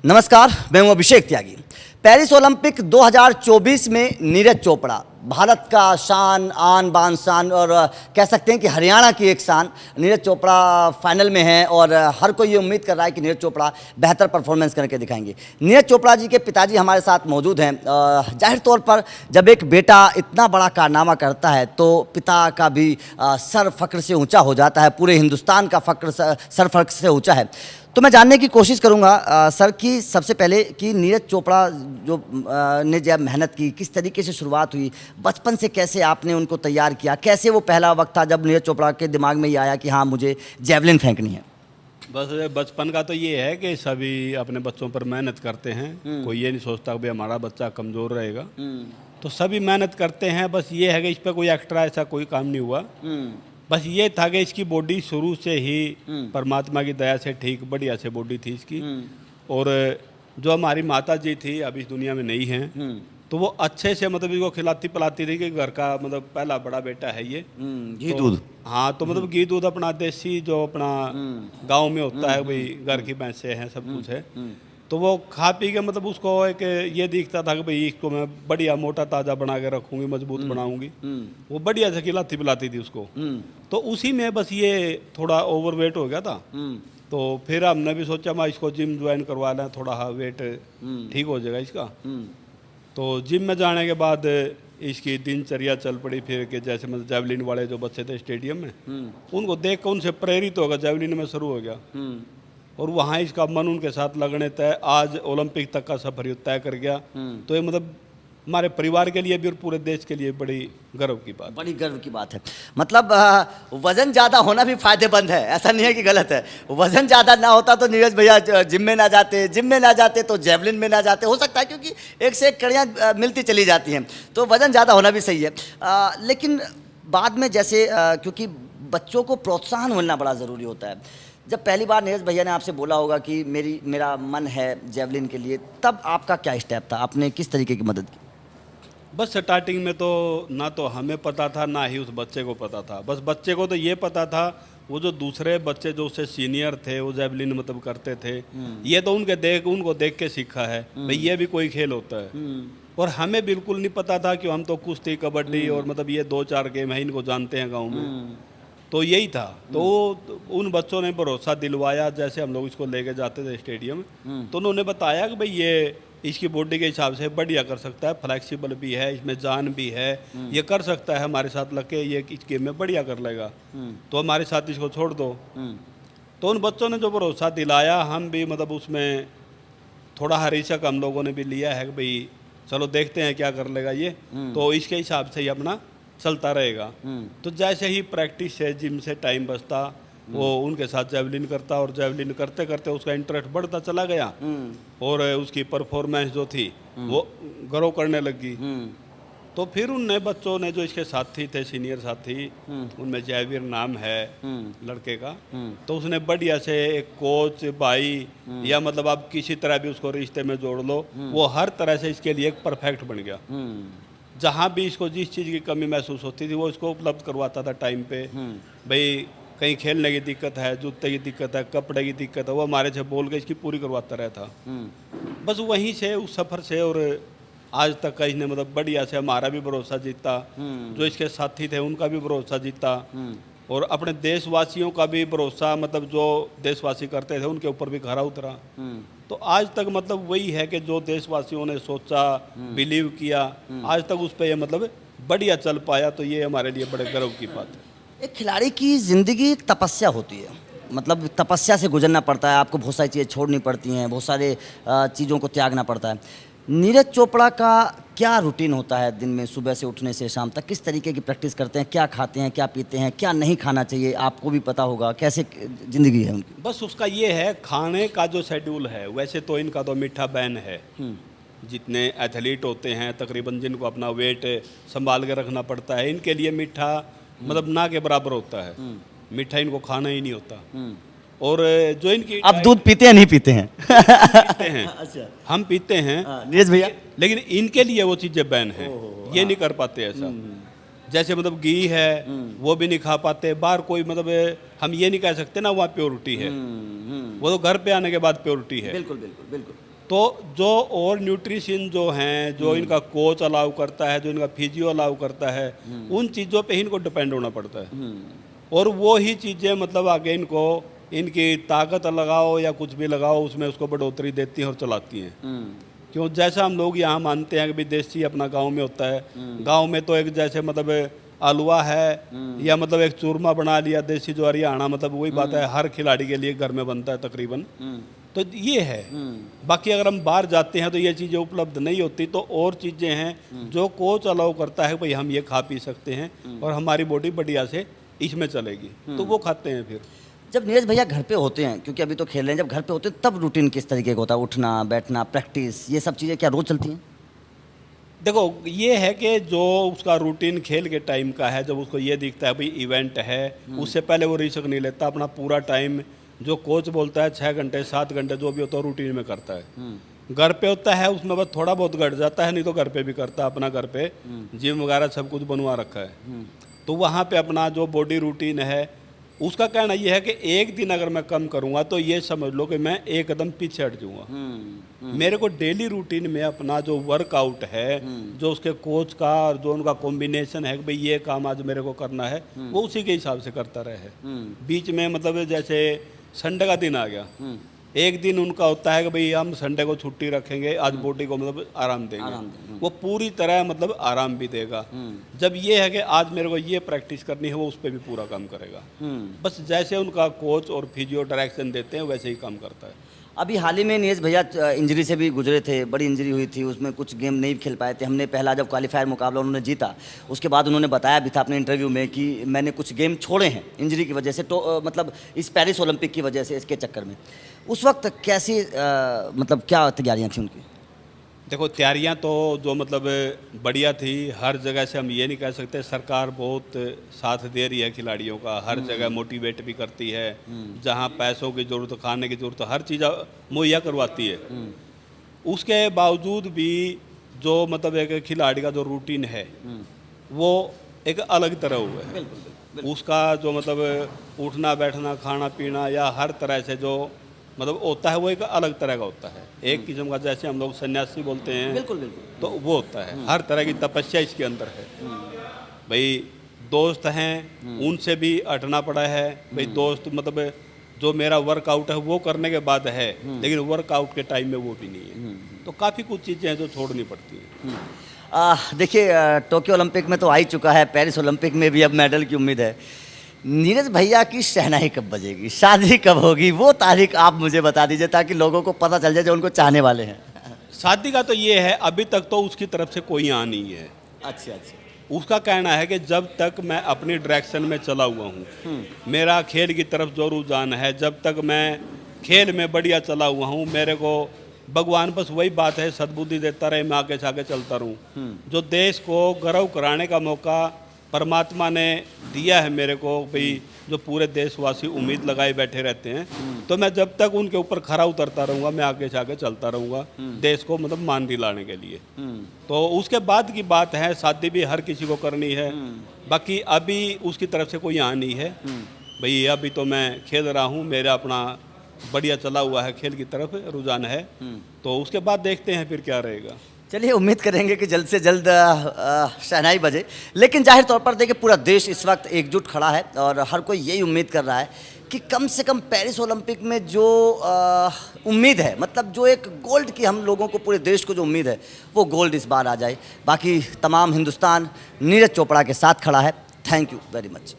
नमस्कार, मैं हूं अभिषेक त्यागी। पेरिस ओलंपिक 2024 में नीरज चोपड़ा भारत का शान, आन बान शान और कह सकते हैं कि हरियाणा की एक शान। नीरज चोपड़ा फाइनल में है और हर कोई ये उम्मीद कर रहा है कि नीरज चोपड़ा बेहतर परफॉर्मेंस करके दिखाएंगे। नीरज चोपड़ा जी के पिताजी हमारे साथ मौजूद हैं। जाहिर तौर पर जब एक बेटा इतना बड़ा कारनामा करता है तो पिता का भी सर फख्र से ऊंचा हो जाता है, पूरे हिंदुस्तान का फख्र सर फख्र से ऊंचा है। तो मैं जानने की कोशिश करूंगा सर कि सबसे पहले कि नीरज चोपड़ा ने जब मेहनत की, किस तरीके से शुरुआत हुई, बचपन से कैसे आपने उनको तैयार किया, कैसे वो पहला वक्त था जब नीरज चोपड़ा के दिमाग में ये आया कि हाँ मुझे जेवलिन फेंकनी है? बस बचपन का तो ये है कि सभी अपने बच्चों पर मेहनत करते हैं। कोई ये नहीं सोचता कि भाई हमारा बच्चा कमज़ोर रहेगा, तो सभी मेहनत करते हैं। बस ये है कि इस पर कोई एक्स्ट्रा ऐसा कोई काम नहीं हुआ। बस ये था कि इसकी बॉडी शुरू से ही परमात्मा की दया से ठीक बढ़िया से बॉडी थी इसकी। और जो हमारी माता जी थी अभी इस दुनिया में नहीं हैं, तो वो अच्छे से मतलब इसको खिलाती पिलाती थी कि घर का मतलब पहला बड़ा बेटा है ये। घी दूध। हाँ, तो मतलब घी दूध अपना देसी जो अपना गांव में होता है, भाई घर की भैंसे हैं, सब कुछ है। तो वो खा पी के मतलब उसको एक ये दिखता था कि भाई इसको मैं बढ़िया मोटा ताज़ा बना के रखूँगी, मजबूत बनाऊँगी। वो बढ़िया से खिलाती पिलाती थी उसको। तो उसी में बस ये थोड़ा ओवरवेट हो गया था। तो फिर हमने भी सोचा मैं इसको जिम ज्वाइन करवा लें, थोड़ा वेट ठीक हो जाएगा इसका। तो जिम में जाने के बाद इसकी दिनचर्या चल पड़ी फिर कि जैसे मतलब जेवलिन वाले जो बच्चे थे स्टेडियम में, उनको देख कर उनसे प्रेरित होगा, जेवलिन में शुरू हो गया। और वहाँ इसका मन उनके साथ लगने तय, आज ओलंपिक तक का सफर तय कर गया। तो ये मतलब हमारे परिवार के लिए भी और पूरे देश के लिए बड़ी गर्व की बात, बड़ी गर्व की बात है। मतलब वजन ज़्यादा होना भी फायदेमंद है, ऐसा नहीं है कि गलत है। वजन ज़्यादा ना होता तो नीरज भैया जिम में ना जाते, जिम में ना जाते तो जेवलिन में ना जाते, हो सकता है, क्योंकि एक से एक कड़ियाँ मिलती चली जाती हैं। तो वजन ज़्यादा होना भी सही है। लेकिन बाद में जैसे क्योंकि बच्चों को प्रोत्साहन मिलना बड़ा ज़रूरी होता है। जब पहली बार नीरज भैया ने आपसे बोला होगा कि मेरा मन है जेवलिन के लिए, तब आपका क्या स्टेप था? आपने किस तरीके की मदद की? बस स्टार्टिंग में तो ना तो हमें पता था ना ही उस बच्चे को पता था। बस बच्चे को तो ये पता था, वो जो दूसरे बच्चे जो उससे सीनियर थे वो जेवलिन मतलब करते थे, ये तो उनको देख के सीखा है भाई ये भी कोई खेल होता है। और हमें बिल्कुल नहीं पता था कि हम तो कुश्ती, कबड्डी और मतलब ये 2-4 गेम है, इनको जानते हैं गाँव में। तो यही था। तो उन बच्चों ने भरोसा दिलवाया, जैसे हम लोग इसको लेके जाते थे स्टेडियम, तो उन्होंने बताया कि भाई ये इसकी बॉडी के हिसाब से बढ़िया कर सकता है, फ्लेक्सिबल भी है, इसमें जान भी है, ये कर सकता है हमारे साथ लग के, ये इस गेम में बढ़िया कर लेगा, तो हमारे साथ इसको छोड़ दो। तो उन बच्चों ने जो भरोसा दिलाया, हम भी मतलब उसमें थोड़ा हरीशक हम लोगों ने भी लिया है कि भाई चलो देखते हैं क्या कर लेगा ये, तो इसके हिसाब से ही अपना चलता रहेगा। तो जैसे ही प्रैक्टिस से जिम से टाइम बचता, वो उनके साथ जेवलिन करता और जेवलिन करते करते उसका इंटरेस्ट बढ़ता चला गया और उसकी परफॉर्मेंस जो थी वो ग्रो करने लगी। तो फिर उनने बच्चों ने जो इसके साथी थे, सीनियर साथी, उनमें जयवीर नाम है लड़के का, तो उसने बढ़िया से एक कोच भाई या मतलब आप किसी तरह भी उसको रिश्ते में जोड़ लो, वो हर तरह से इसके लिए एक परफेक्ट बन गया। जहाँ भी इसको जिस चीज़ की कमी महसूस होती थी वो इसको उपलब्ध करवाता था टाइम पे। भाई कहीं खेलने की दिक्कत है, जूते की दिक्कत है, कपड़े की दिक्कत है, वो हमारे से बोल के इसकी पूरी करवाता रहता। बस वहीं से उस सफ़र से और आज तक का इसने मतलब बढ़िया से हमारा भी भरोसा जीता, जो इसके साथी थे उनका भी भरोसा जीता और अपने देशवासियों का भी भरोसा, मतलब जो देशवासी करते थे उनके ऊपर भी खरा उतरा। तो आज तक मतलब वही है कि जो देशवासियों ने सोचा, बिलीव किया, आज तक उस पर ये मतलब बढ़िया चल पाया। तो ये हमारे लिए बड़े गर्व की बात है। एक खिलाड़ी की ज़िंदगी एक तपस्या होती है, मतलब तपस्या से गुजरना पड़ता है, आपको बहुत सारी चीज़ें छोड़नी पड़ती हैं, बहुत सारे चीज़ों को त्यागना पड़ता है। नीरज चोपड़ा का क्या रूटीन होता है दिन में, सुबह से उठने से शाम तक? किस तरीके की प्रैक्टिस करते हैं, क्या खाते हैं, क्या पीते हैं, क्या नहीं खाना चाहिए, आपको भी पता होगा, कैसे ज़िंदगी है उनकी? बस उसका ये है खाने का जो शेड्यूल है, वैसे तो इनका तो मीठा बैन है। जितने एथलीट होते हैं तकरीबन जिनको अपना वेट संभाल के रखना पड़ता है, इनके लिए मीठा मतलब ना के बराबर होता है। मीठा इनको खाना ही नहीं होता। और जो इनकी आप दूध पीते हैं नहीं पीते हैं? पीते हैं। अच्छा, हम पीते हैं नीरज भैया, लेकिन इनके लिए वो चीज़ें बैन है, ये नहीं कर पाते ऐसा। जैसे मतलब घी है वो भी नहीं खा पाते, बाहर कोई मतलब हम ये नहीं कह सकते ना वहाँ प्योरिटी है, वो तो घर पे आने के बाद प्योरिटी है। बिल्कुल बिल्कुल बिल्कुल। तो जो और न्यूट्रिशन जो हैं, जो इनका कोच अलाउ करता है, जो इनका फिजियो अलाउ करता है, उन चीज़ों पे ही इनको डिपेंड होना पड़ता है। और वो ही चीज़ें मतलब आगे इनको इनकी ताकत लगाओ या कुछ भी लगाओ, उसमें उसको बढ़ोतरी देती हैं और चलाती हैं। क्यों, जैसा हम लोग यहाँ मानते हैं कि भाई देसी अपना गांव में होता है, गांव में तो एक जैसे मतलब आलुआ है या मतलब एक चूरमा बना लिया देसी, जो हरियाणा मतलब वही बात है, हर खिलाड़ी के लिए घर में बनता है तकरीबन। तो ये है। बाकी अगर हम बाहर जाते हैं तो ये चीज़ें उपलब्ध नहीं होती, तो और चीज़ें हैं जो कोच अलाउ करता है भाई हम ये खा पी सकते हैं और हमारी बॉडी बढ़िया से इसमें चलेगी, तो वो खाते हैं। फिर जब नीरज भैया घर पे होते हैं, क्योंकि अभी तो खेल रहे हैं, जब घर पे होते हैं तब रूटीन किस तरीके का होता है? उठना बैठना प्रैक्टिस ये सब चीज़ें क्या रोज़ चलती हैं? देखो ये है कि जो उसका रूटीन खेल के टाइम का है, जब उसको ये दिखता है भाई इवेंट है, उससे पहले वो रिस्क नहीं लेता, अपना पूरा टाइम जो कोच बोलता है 6 घंटे 7 घंटे जो भी होता है रूटीन में करता है। घर पे होता है उसमें बस थोड़ा बहुत घट जाता है, नहीं तो घर पे भी करता है, अपना घर पे जिम वगैरह सब कुछ बनवा रखा है। तो वहाँ पे अपना जो बॉडी रूटीन है, उसका कहना यह है कि एक दिन अगर मैं कम करूँगा तो ये समझ लो कि मैं एक कदम पीछे हट जाऊँगा। मेरे को डेली रूटीन में अपना जो वर्कआउट है, जो उसके कोच का और जो उनका कॉम्बिनेशन है कि भाई ये काम आज मेरे को करना है, वो उसी के हिसाब से करता रहे। बीच में मतलब जैसे संडे का दिन आ गया, एक दिन उनका होता है कि भाई हम संडे को छुट्टी रखेंगे, आज बॉडी को मतलब आराम देंगे, वो पूरी तरह मतलब आराम भी देगा। जब ये है कि आज मेरे को ये प्रैक्टिस करनी है, वो उस पर भी पूरा काम करेगा। बस जैसे उनका कोच और फिजियो डायरेक्शन देते हैं वैसे ही काम करता है। अभी हाल ही में नीरज भैया इंजरी से भी गुजरे थे, बड़ी इंजरी हुई थी, उसमें कुछ गेम नहीं खेल पाए थे। हमने पहला जब क्वालिफायर मुकाबला उन्होंने जीता, उसके बाद उन्होंने बताया भी था अपने इंटरव्यू में कि मैंने कुछ गेम छोड़े हैं इंजरी की वजह से, तो मतलब इस पेरिस ओलंपिक की वजह से, इसके चक्कर में। उस वक्त कैसी मतलब क्या तैयारियाँ थी उनकी? देखो तैयारियां तो जो मतलब बढ़िया थी, हर जगह से हम ये नहीं कह सकते, सरकार बहुत साथ दे रही है खिलाड़ियों का, हर जगह मोटिवेट भी करती है, जहां पैसों की ज़रूरत, खाने की ज़रूरत, हर चीज़ मुहैया करवाती है। उसके बावजूद भी जो मतलब एक खिलाड़ी का जो रूटीन है वो एक अलग तरह हुआ है। उसका जो मतलब उठना बैठना खाना पीना या हर तरह से जो मतलब होता है वो एक अलग तरह का होता है। एक किस्म का जैसे हम लोग सन्यासी बोलते हैं, बिल्कुल बिल्कुल, तो वो होता है, हर तरह की तपस्या इसके अंदर है। भाई दोस्त हैं उनसे भी हटना पड़ा है, भाई दोस्त मतलब जो मेरा वर्कआउट है वो करने के बाद है, लेकिन वर्कआउट के टाइम में वो भी नहीं है। तो काफ़ी कुछ चीज़ें हैं जो छोड़नी पड़ती हैं। देखिए टोक्यो ओलंपिक में तो आ ही चुका है, पेरिस ओलंपिक में भी अब मेडल की उम्मीद है। नीरज भैया की शहनाई कब बजेगी, शादी कब होगी, वो तारीख आप मुझे बता दीजिए ताकि लोगों को पता चल जाए जो उनको चाहने वाले हैं। शादी का तो ये है, अभी तक तो उसकी तरफ से कोई आ नहीं है। अच्छा अच्छा। उसका कहना है कि जब तक मैं अपनी डायरेक्शन में चला हुआ हूँ, मेरा खेल की तरफ जो रुझान है, जब तक मैं खेल में बढ़िया चला हुआ हूँ, मेरे को भगवान बस वही बात है सद्बुद्धि देता रहे, मैं आगे से आगे चलता रहूँ। जो देश को गर्व कराने का मौका परमात्मा ने दिया है मेरे को, भाई जो पूरे देशवासी उम्मीद लगाए बैठे रहते हैं, तो मैं जब तक उनके ऊपर खरा उतरता रहूँगा, मैं आगे से आगे चलता रहूँगा देश को मतलब मान दिलाने के लिए। तो उसके बाद की बात है, शादी भी हर किसी को करनी है, बाकी अभी उसकी तरफ से कोई यहाँ नहीं है। भाई अभी तो मैं खेल रहा हूँ, मेरा अपना बढ़िया चला हुआ है, खेल की तरफ रुझान है, तो उसके बाद देखते हैं फिर क्या रहेगा। चलिए उम्मीद करेंगे कि जल्द से जल्द शहनाई बजे। लेकिन जाहिर तौर पर देखिए पूरा देश इस वक्त एकजुट खड़ा है और हर कोई यही उम्मीद कर रहा है कि कम से कम पेरिस ओलंपिक में जो उम्मीद है, मतलब जो एक गोल्ड की हम लोगों को, पूरे देश को जो उम्मीद है, वो गोल्ड इस बार आ जाए। बाकी तमाम हिंदुस्तान नीरज चोपड़ा के साथ खड़ा है। Thank you very much.